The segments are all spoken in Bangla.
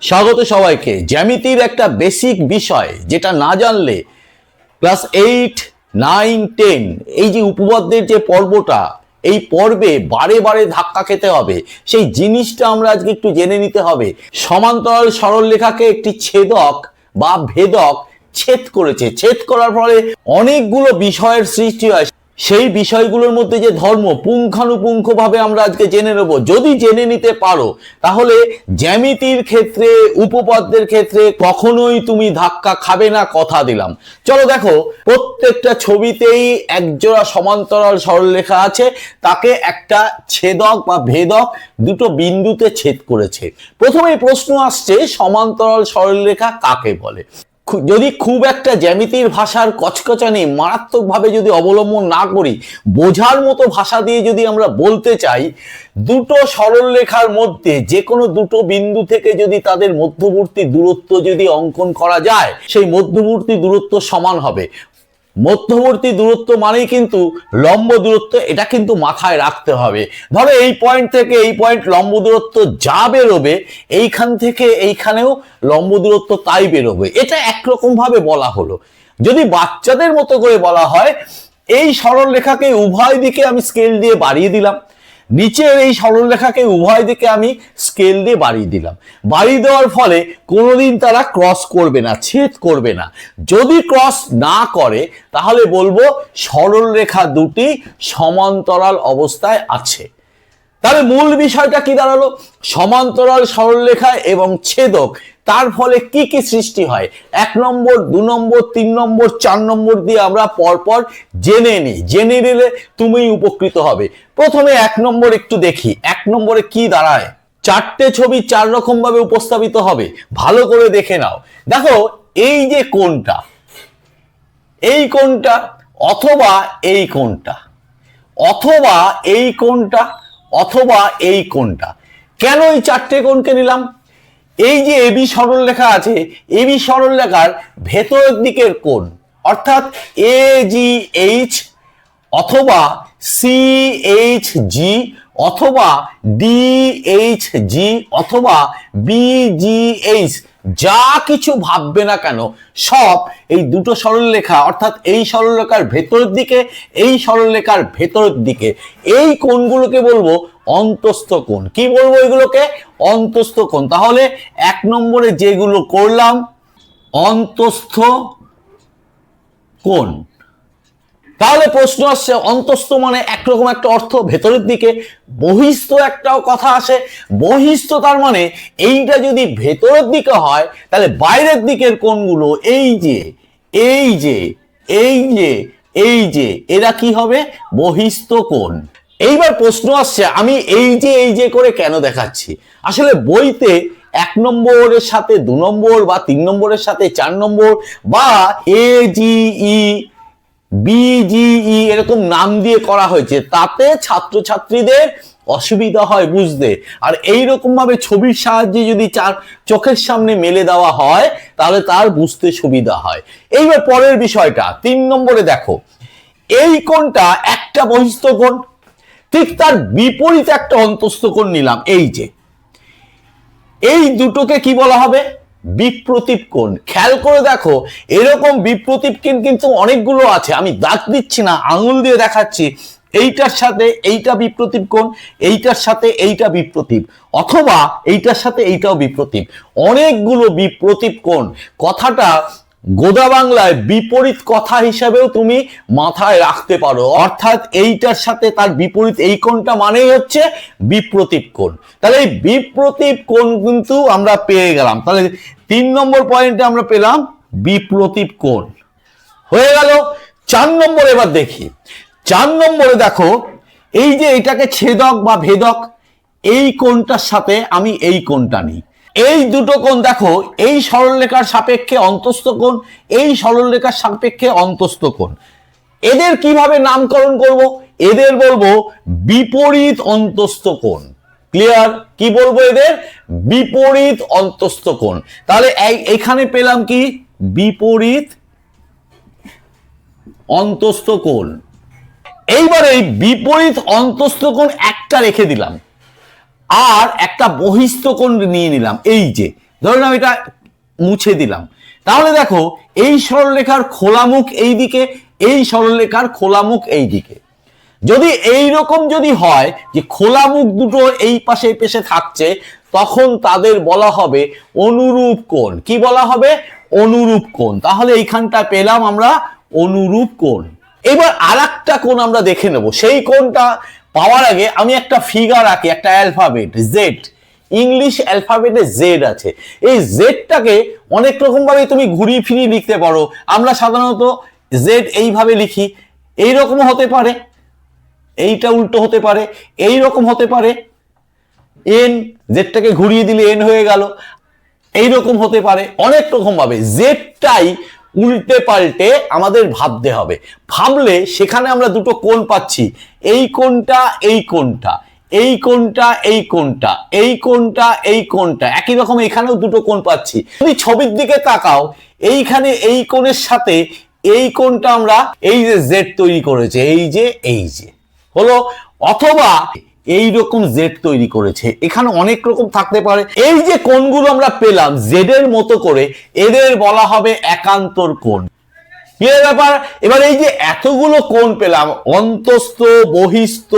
স্বাগত সবাইকে। জ্যামিতির একটা বেসিক বিষয় যেটা না জানলে ক্লাস 8, 9, 10 এই যে উপপাদ্যের যে পর্বটা, এই পর্বে বারে বারে ধাক্কা খেতে হবে। সেই জিনিসটা আমরা আজকে একটু জেনে নিতে হবে। সমান্তরাল সরলরেখাকে একটি ছেদক বা ভেদক ছেদ করেছে। ছেদ করার ফলে অনেকগুলো বিষয়ের সৃষ্টি হয়। সেই বিষয়গুলোর মধ্যে যে ধর্ম পুঙ্খানুপুঙ্খভাবে আমরা আজকে জেনে নেব। যদি জেনে নিতে পারো তাহলে জ্যামিতির ক্ষেত্রে, উপপাদ্যের ক্ষেত্রে কখনোই তুমি ধাক্কা খাবে না, কথা দিলাম। চলো দেখো, প্রত্যেকটা ছবিতেই একজোড়া সমান্তরাল সরলরেখা আছে, তাকে একটা ছেদক বা ভেদক দুটো বিন্দুতে ছেদ করেছে। প্রথমেই প্রশ্ন আসছে, সমান্তরাল সরলরেখা কাকে বলে? যদি খুব একটা জ্যামিতির ভাষার কচকচানি মারাত্মকভাবে যদি অবলম্বন না করি, বোঝার মতো ভাষা দিয়ে যদি আমরা বলতে চাই, দুটো সরলরেখার মধ্যে যে কোনো দুটো বিন্দু থেকে যদি তাদের মধ্যবর্তী দূরত্ব যদি অঙ্কন করা যায়, সেই মধ্যবর্তী দূরত্ব সমান হবে। মধ্যবর্তী দূরত্ব মানেই কিন্তু লম্ব দূরত্ব, এটা কিন্তু মাথায় রাখতে হবে। ধরো এই পয়েন্ট থেকে এই পয়েন্ট লম্ব দূরত্ব যা বেরোবে, এইখান থেকে এইখানেও লম্ব দূরত্ব তাই বেরোবে। এটা একরকম ভাবে বলা হলো। যদি বাচ্চাদের মতো করে বলা হয়, এই সরলরেখাকে উভয় দিকে আমি স্কেল দিয়ে বাড়িয়ে দিলাম, নিচের এই সরলরেখাকে উভয় দিকে আমি স্কেল দিয়ে বাড়িয়ে দিলাম। বাড়িয়ে দেওয়ার ফলে কোনোদিন তারা ক্রস করবে না, ছেদ করবে না। যদি ক্রস না করে তাহলে বলবো সরলরেখা দুটি সমান্তরাল অবস্থায় আছে। তাহলে মূল বিষয়টা কি দাঁড়ালো? সমান্তরাল সরলরেখা এবং ছেদক, তার ফলে কি কি সৃষ্টি হয় 1 নম্বর, 2 নম্বর, 3 নম্বর, 4 নম্বর দিয়ে আমরা পরপর জেনে নিই। জেনে নিলে তুমি উপকৃত হবে। প্রথমে 1 নম্বর একটু দেখি। 1 নম্বরে কি দাঁড়ায়? চারটে ছবি 4 রকম ভাবে উপস্থাপিত হবে, ভালো করে দেখে নাও। দেখো, এই যে কোণটা, এই কোণটা, অথবা এই কোণটা, অথবা এই কোণটা, অথবা এই কোণটা। কেন এই চারটে কোণকে নিলাম? এই যে এবি সরলরেখা আছে, এবি সরলরেখার ভেতরের দিকের কোণ, অর্থাৎ AGH অথবা CHG অথবা DHG অথবা BGH, যা কিছু ভাববে না কেন, সব এই দুটো সরলরেখা, অর্থাৎ এই সরলরেখার ভেতরের দিকে, এই সরলরেখার ভেতরের দিকে, এই কোণগুলোকে বলবো অন্তস্থ কোণ। কি বলবো এগুলোকে? অন্তস্থ কোণ। তাহলে 1 নম্বরে যেগুলো করলাম, অন্তস্থ কোণ। তাহলে প্রশ্ন আসছে, অন্তস্থ মানে একরকম একটা অর্থ, ভেতরের দিকে। বহিস্থ একটাও কথা আসে। বহিস্থ তার মানে এইটা যদি ভেতরের দিকে হয়, তাহলে বাইরের দিকের কোণগুলো এই যে, এই যে, এই যে, এই যে, এরা কি হবে? বহিস্থ কোণ। এইবার প্রশ্ন আসছে, আমি এই যে করে কেন দেখাচ্ছি? আসলে বইতে 1 নম্বরের সাথে 2 নম্বর বা 3 নম্বরের সাথে 4 নম্বর বা AGE BGE এরকম নাম দিয়ে করা হয়েছে, তাতে ছাত্রছাত্রীদের অসুবিধা হয় বুঝতে। আর এইরকম ভাবে ছবির সাহায্যে যদি চোখের সামনে মেলে দেওয়া হয়, তাহলে তার বুঝতে সুবিধা হয়। এইবার পরের বিষয়টা 3 নম্বরে দেখো, এই কোণটা একটা বহিস্থ কোণ, ঠিক তার বিপরীত একটা অন্তস্থ কোণ নিলাম। এই যে, এই দুটোকে কি বলা হবে? বিপ্রতীপ কোণ। খেয়াল করে দেখো, এরকম বিপ্রতীপ কোণ কিন্তু অনেকগুলো আছে। আমি দাগ দিচ্ছি না, আঙুল দিয়ে দেখাচ্ছি। এইটার সাথে এইটা বিপ্রতীপ কোণ, এইটার সাথে এইটা বিপ্রতীপ, অথবা এইটার সাথে এইটাও বিপ্রতীপ। অনেকগুলো বিপ্রতীপ কোণ। কথাটা গোদা বাংলায় বিপরীত কথা হিসাবেও তুমি মাথায় রাখতে পারো। অর্থাৎ এইটার সাথে তার বিপরীত এই কোণটা মানেই হচ্ছে বিপ্রতীপ কোণ। তাহলে এই বিপ্রতীপ কোণ কিন্তু আমরা পেয়ে গেলাম। তাহলে 3 নম্বর পয়েন্টে আমরা পেলাম বিপ্রতীপ কোণ। হয়ে গেল। 4 নম্বর এবার দেখি। 4 নম্বরে দেখো, এই যে এটাকে ছেদক বা ভেদক, এই কোণটার সাথে আমি এই কোণটা নিই। এই দুটো কোণ দেখো, এই সরলরেখার সাপেক্ষে অন্তস্থ কোণ, এই সরলরেখার সাপেক্ষে অন্তস্থ কোণ। এদের কিভাবে নামকরণ করব? এদের বলবো বিপরীত অন্তস্থ কোণ। ক্লিয়ার? কি বলবো এদের? বিপরীত অন্তস্থ কোণ। তাহলে এখানে পেলাম কি? বিপরীত অন্তস্থ কোণ। এইবার এই বিপরীত অন্তস্থ কোণ একটা রেখে দিলাম, আর একটা বহিস্থ কোণ নিয়ে নিলাম। এই যে ধরুন আমি এটা মুছে দিলাম, তাহলে দেখো এই সরলরেখার খোলামুখ এই দিকে, এই সরলরেখার খোলামুখ এই দিকে। যদি এই রকম যদি হয় যে খোলা মুখ দুটো এই পাশে পেশে থাকছে, তখন তাদের বলা হবে অনুরূপ কোণ। কি বলা হবে? অনুরূপ কোণ। তাহলে এইখানটা পেলাম আমরা অনুরূপ কোণ। এবার আরেকটা কোণ আমরা দেখে নেব। সেই কোণটা পাওয়ার আগে আমি একটা ফিগার আঁকি, একটা অ্যালফাবেট জেড, ইংলিশ অ্যালফাবেটে জেড আছে। এই জেডটাকে অনেক রকম ভাবে তুমি ঘুরিয়ে ফিরিয়ে লিখতে পারো। আমরা সাধারণত জেড এইভাবে লিখি, এইরকম হতে পারে, এইটা উল্টো হতে পারে, এই রকম হতে পারে, এন, জেডটাকে ঘুরিয়ে দিলে এন হয়ে গেল, এইরকম হতে পারে, অনেক রকম ভাবে। জেডটাই উল্টে পাল্টে আমাদের ভাবতে হবে। ভাবলে সেখানে আমরা দুটো কোণ পাচ্ছি, এই কোণটা এই কোণটা, এই কোণটা এই কোণটা, এই কোণটা এই কোণটা, একই রকম এখানেও দুটো কোণ পাচ্ছি। যদি ছবির দিকে তাকাও, এইখানে এই কোণের সাথে এই কোণটা আমরা এই যে জেড তৈরি করেছে, এই যে হলো, অথবা এই রকম জেড তৈরি করেছে। এখানে অনেক রকম থাকতে পারে। এই যে কোণগুলো আমরা পেলাম জেড এর মতো করে, এদের বলা হবে একান্তর কোণ। ক্লিয়ার ব্যাপার? এবার এই যে এতগুলো কোণ পেলাম, অন্তস্থ, বহিস্থ,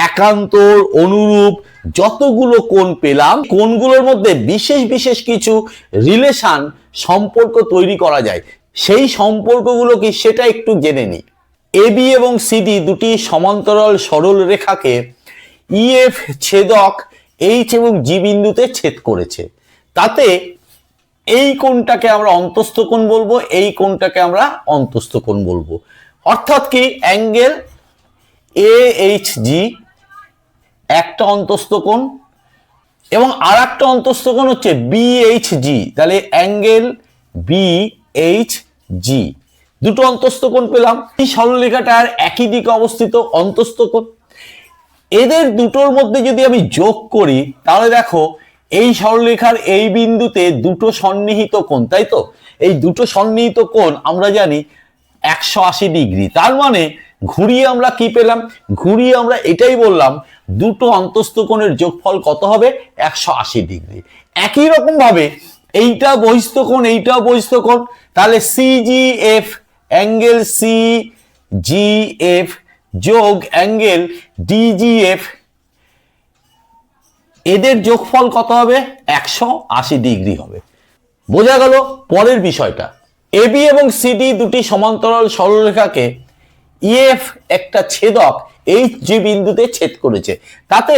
একান্তর, অনুরূপ, যতগুলো কোণ পেলাম, কোণগুলোর মধ্যে বিশেষ বিশেষ কিছু রিলেশন, সম্পর্ক তৈরি করা যায়। সেই সম্পর্কগুলো কি সেটা একটু জেনে নিই। এবি এবং সিডি দুটি সমান্তরাল সরল রেখাকে ইএফ ছেদক এইচ এবং জি বিন্দুতে ছেদ করেছে। তাতে এই কোণটাকে আমরা অন্তস্থ কোণ বলবো, এই কোণটাকে আমরা অন্তস্থ কোণ বলবো। অর্থাৎ কি, অ্যাঙ্গেল এ এইচ জি একটা অন্তস্থ কোণ এবং আর একটা অন্তস্থ কোণ হচ্ছে বি এইচ জি। তাহলে অ্যাঙ্গেল বি এইচ জি, দুটো অন্তস্থ কোণ পেলাম। এই সরলরেখাটার একই দিকে অবস্থিত অন্তস্থ কোণ। এদের দুটোর মধ্যে যদি আমি যোগ করি, তাহলে দেখো এই সরলরেখার এই বিন্দুতে দুটো সন্নিহিত কোণ, তাই তো? এই দুটো সন্নিহিত কোণ আমরা জানি 180 ডিগ্রি। তার মানে ঘুরিয়ে আমরা কি পেলাম? ঘুরিয়ে আমরা এটাই বললাম, দুটো অন্তস্থ কোণের যোগফল কত হবে? 180 ডিগ্রি। একই রকম ভাবে এইটা বহিস্থ কোণ, এইটাও বহিস্থ কোণ। তাহলে CGF, angle C G F যোগ অ্যাঙ্গেল ডিজিএফ, এদের যোগফল কত হবে? 180 ডিগ্রি হবে। বোঝা গেল? পরের বিষয়টা, এবি এবং সিডি দুটি সমান্তরাল সরলরেখাকে ইএফ একটা ছেদক এইচ জি বিন্দুতে ছেদ করেছে। তাতে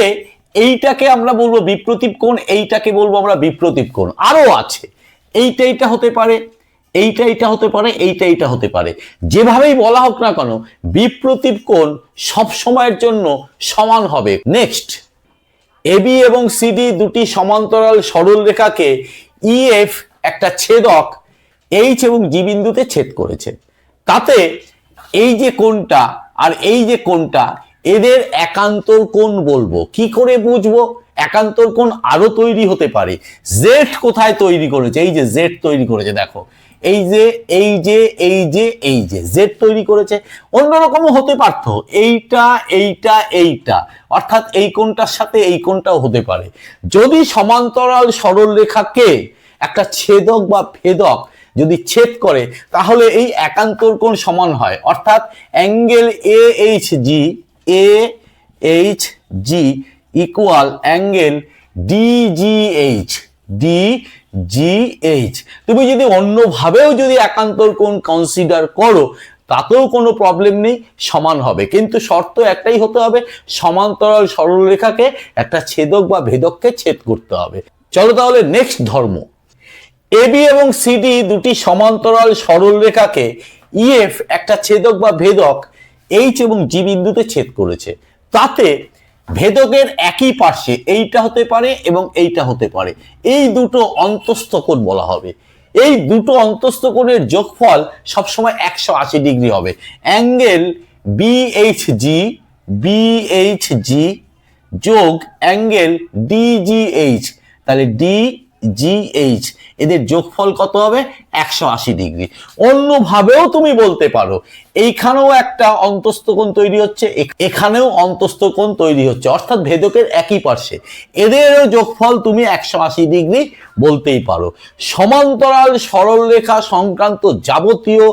এইটাকে আমরা বলবো বিপ্রতীপ কোণ, এইটাকে বলবো আমরা বিপ্রতীপ কোণ। আরো আছে, এইটা হতে পারে, এইটা হতে পারে, এইটা হতে পারে। যেভাবেই বলা হোক না কেন, বিপ্রতীপ কোণ সব সময়ের জন্য সমান হবে। নেক্সট, এবি এবং সিডি দুটি সমান্তরাল সরল রেখাকে ইএফ একটা ছেদক এইচ এবং জি বিন্দুতে ছেদ করেছে। তাতে এই যে কোণটা আর এই যে কোণটা, এদের একান্তর কোণ বলবো। কি করে বুঝবো? একান্তর কোণ আরো তৈরি হতে পারে। জেড কোথায় তৈরি করেছে? এই যে জেড তৈরি করেছে, দেখো এই যে জেড তৈরি করেছে। অন্যরকমও হতে পারত, এইটা, অর্থাৎ এই কোণটার সাথে এই কোণটাও হতে পারে। যদি সমান্তরাল সরল রেখাকে একটা ছেদক বা ভেদক যদি ছেদ করে, তাহলে এই একান্তর কোণ সমান হয়। অর্থাৎ angle A H G equal angle DGH. তুমি যদি অন্যভাবেও যদি একান্তর কোণ কনসিডার করো, তাতেও কোনো প্রবলেম নেই, সমান হবে। কিন্তু শর্ত একটাই হতে হবে, সমান্তরাল সরলরেখাকে একটা ছেদক বা ভেদককে ছেদ করতে হবে। চলো তাহলে নেক্সট ধর্ম। এবি এবং সিডি দুটি সমান্তরাল সরলরেখাকে ইএফ একটা ছেদক বা ভেদক এইচ এবং জি বিন্দুতে ছেদ করেছে। তাতে ভেদকের একই পার্শ্বে এইটা হতে পারে এবং এইটা হতে পারে, এই দুটো অন্তস্থ কোণ বলা হবে। এই দুটো অন্তস্থ কোণের যোগফল সবসময় 180 ডিগ্রি হবে। অ্যাঙ্গেল বিএইচজি যোগ অ্যাঙ্গেল ডিজিএইচ, তাহলে GH এদের যোগফল কত হবে 180 ডিগ্রি। অন্যভাবেও তুমি বলতে পারো এইখানেও একটা অন্তস্থ কোণ তৈরি হচ্ছে, এখানেও অন্তস্থ কোণ তৈরি হচ্ছে, অর্থাৎ ভেদকের একই পার্শ্বে, এদেরও যোগফল তুমি 180 ডিগ্রি বলতেই পারো। সমান্তরাল সরলরেখা সংক্রান্ত যাবতীয়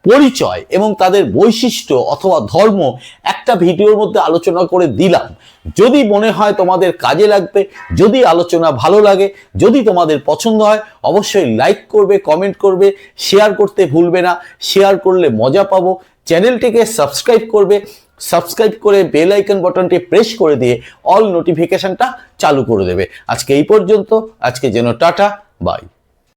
পরিচয় এবং তাদের বৈশিষ্ট্য অথবা ধর্ম একটা ভিডিওর মধ্যে আলোচনা করে দিলাম। যদি মনে হয় তোমাদের কাজে লাগবে, যদি আলোচনা ভালো লাগে, যদি তোমাদের পছন্দ হয়, অবশ্যই লাইক করবে, কমেন্ট করবে, শেয়ার করতে ভুলবে না। শেয়ার করলে মজা পাবো। চ্যানেলটিকে সাবস্ক্রাইব করবে, সাবস্ক্রাইব করে বেল আইকন বাটনটি প্রেস করে দিয়ে অল নোটিফিকেশনটা চালু করে দেবে। আজকে এই পর্যন্ত, আজকে যেন টাটা, বাই।